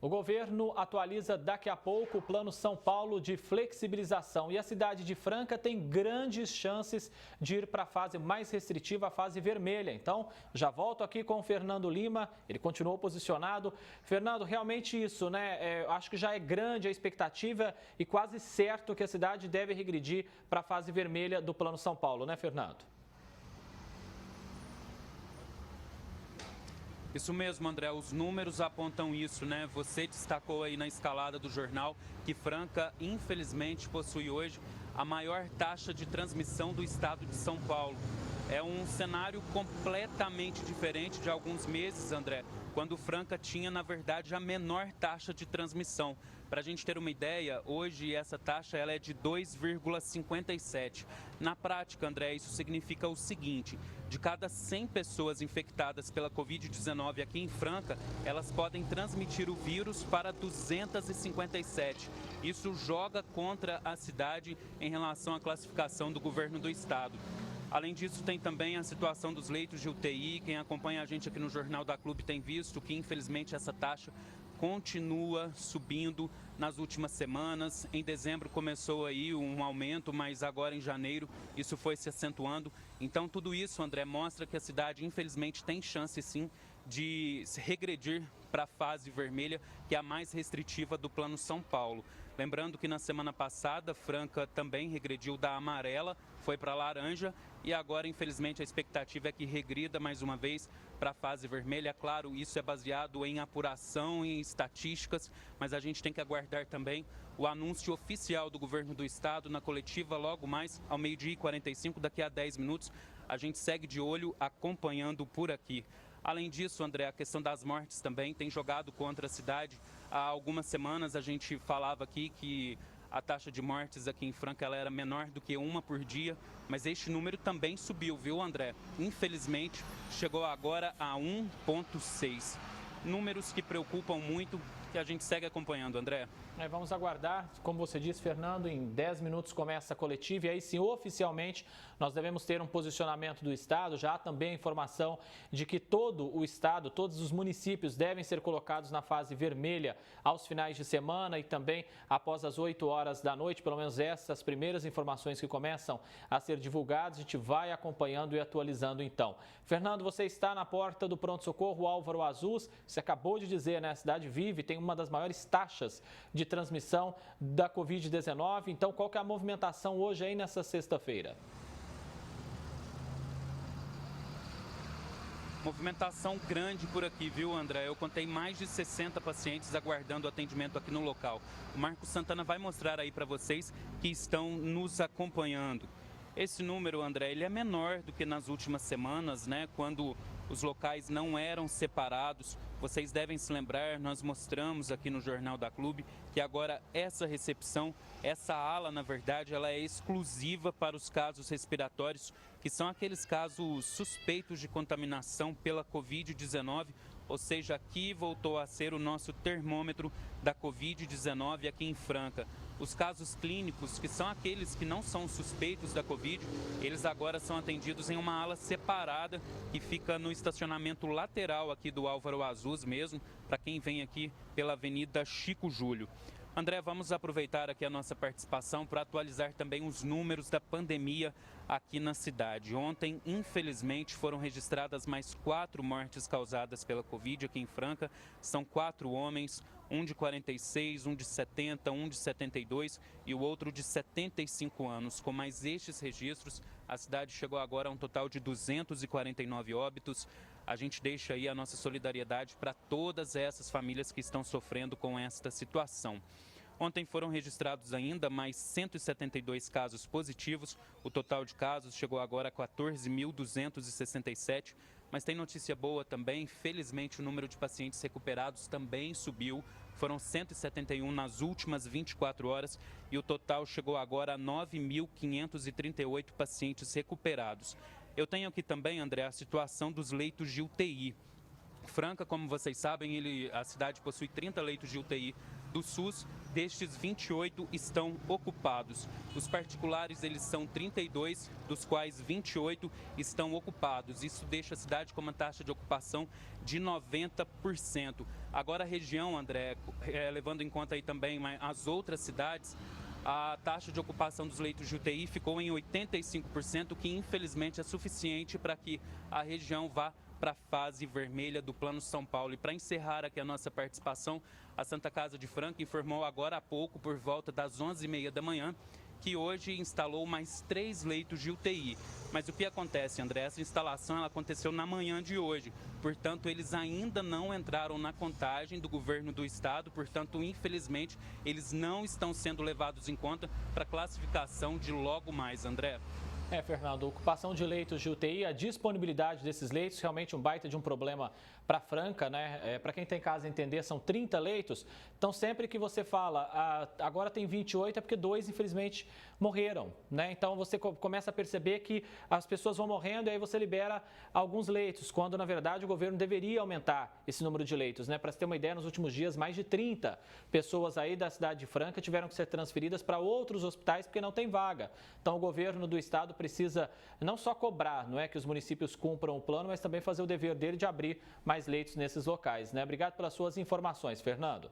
O governo atualiza daqui a pouco o Plano São Paulo de flexibilização e a cidade de Franca tem grandes chances de ir para a fase mais restritiva, a fase vermelha. Então, já volto aqui com o Fernando Lima, ele continuou posicionado. Fernando, realmente isso, né? Acho que já é grande a expectativa e quase certo que a cidade deve regredir para a fase vermelha do Plano São Paulo, né, Fernando? Isso mesmo, André, os números apontam isso, né? Você destacou aí na escalada do jornal que Franca, infelizmente, possui hoje a maior taxa de transmissão do estado de São Paulo. É um cenário completamente diferente de alguns meses, André, quando Franca tinha, na verdade, a menor taxa de transmissão. Para a gente ter uma ideia, hoje essa taxa ela é de 2,57. Na prática, André, isso significa o seguinte: de cada 100 pessoas infectadas pela Covid-19 aqui em Franca, elas podem transmitir o vírus para 257. Isso joga contra a cidade em relação à classificação do governo do estado. Além disso, tem também a situação dos leitos de UTI. Quem acompanha a gente aqui no Jornal da Clube tem visto que, infelizmente, essa taxa continua subindo nas últimas semanas. Em dezembro começou aí um aumento, mas agora em janeiro isso foi se acentuando. Então tudo isso, André, mostra que a cidade infelizmente tem chance sim de regredir para a fase vermelha, que é a mais restritiva do Plano São Paulo. Lembrando que na semana passada, Franca também regrediu da amarela, foi para a laranja e agora, infelizmente, a expectativa é que regrida mais uma vez para a fase vermelha. Claro, isso é baseado em apuração, em estatísticas, mas a gente tem que aguardar também o anúncio oficial do governo do estado na coletiva logo mais ao 12h45, daqui a 10 minutos. A gente segue de olho acompanhando por aqui. Além disso, André, a questão das mortes também tem jogado contra a cidade. Há algumas semanas a gente falava aqui que a taxa de mortes aqui em Franca ela era menor do que uma por dia, mas este número também subiu, viu, André? Infelizmente, chegou agora a 1,6. Números que preocupam muito, que a gente segue acompanhando, André. Vamos aguardar, como você disse, Fernando, em 10 minutos começa a coletiva e aí sim, oficialmente, nós devemos ter um posicionamento do Estado. Já há também a informação de que todo o Estado, todos os municípios devem ser colocados na fase vermelha aos finais de semana e também após as 8 horas da noite, pelo menos essas primeiras informações que começam a ser divulgadas, a gente vai acompanhando e atualizando então. Fernando, você está na porta do pronto-socorro Álvaro Azuz, você acabou de dizer, né, a cidade vive, tem uma das maiores taxas de transmissão da Covid-19. Então, qual que é a movimentação hoje aí nessa sexta-feira? Movimentação grande por aqui, viu, André? Eu contei mais de 60 pacientes aguardando atendimento aqui no local. O Marcos Santana vai mostrar aí para vocês que estão nos acompanhando. Esse número, André, ele é menor do que nas últimas semanas, né? Quando os locais não eram separados. Vocês devem se lembrar, nós mostramos aqui no Jornal da Clube que agora essa recepção, essa ala, na verdade, ela é exclusiva para os casos respiratórios, que são aqueles casos suspeitos de contaminação pela Covid-19. Ou seja, aqui voltou a ser o nosso termômetro da Covid-19 aqui em Franca. Os casos clínicos, que são aqueles que não são suspeitos da Covid, eles agora são atendidos em uma ala separada que fica no estacionamento lateral aqui do Álvaro Azuz mesmo, para quem vem aqui pela Avenida Chico Júlio. André, vamos aproveitar aqui a nossa participação para atualizar também os números da pandemia aqui na cidade. Ontem, infelizmente, foram registradas mais 4 mortes causadas pela Covid aqui em Franca. São 4 homens, um de 46, um de 70, um de 72 e o outro de 75 anos. Com mais estes registros, a cidade chegou agora a um total de 249 óbitos. A gente deixa aí a nossa solidariedade para todas essas famílias que estão sofrendo com esta situação. Ontem foram registrados ainda mais 172 casos positivos. O total de casos chegou agora a 14.267. Mas tem notícia boa também. Felizmente, o número de pacientes recuperados também subiu. Foram 171 nas últimas 24 horas e o total chegou agora a 9.538 pacientes recuperados. Eu tenho aqui também, André, a situação dos leitos de UTI. Franca, como vocês sabem, a cidade possui 30 leitos de UTI do SUS, destes 28 estão ocupados. Os particulares, eles são 32, dos quais 28 estão ocupados. Isso deixa a cidade com uma taxa de ocupação de 90%. Agora a região, André, levando em conta aí também as outras cidades, a taxa de ocupação dos leitos de UTI ficou em 85%, que infelizmente é suficiente para que a região vá para a fase vermelha do Plano São Paulo. E para encerrar aqui a nossa participação, a Santa Casa de Franca informou agora há pouco, por volta das 11h30 da manhã, que hoje instalou mais 3 leitos de UTI. Mas o que acontece, André? Essa instalação ela aconteceu na manhã de hoje. Portanto, eles ainda não entraram na contagem do governo do estado. Portanto, infelizmente, eles não estão sendo levados em conta para a classificação de logo mais, André. Fernando, ocupação de leitos de UTI, a disponibilidade desses leitos, realmente um baita de um problema para Franca, né? Para quem tem casa entender, são 30 leitos. Então, sempre que você fala, agora tem 28, é porque 2, infelizmente, morreram, né? Então, você começa a perceber que as pessoas vão morrendo e aí você libera alguns leitos, quando, na verdade, o governo deveria aumentar esse número de leitos, né? Para você ter uma ideia, nos últimos dias, mais de 30 pessoas aí da cidade de Franca tiveram que ser transferidas para outros hospitais porque não tem vaga. Então, o governo do estado precisa não só cobrar, não é, que os municípios cumpram o plano, mas também fazer o dever dele de abrir mais leitos nesses locais, né? Obrigado pelas suas informações, Fernando.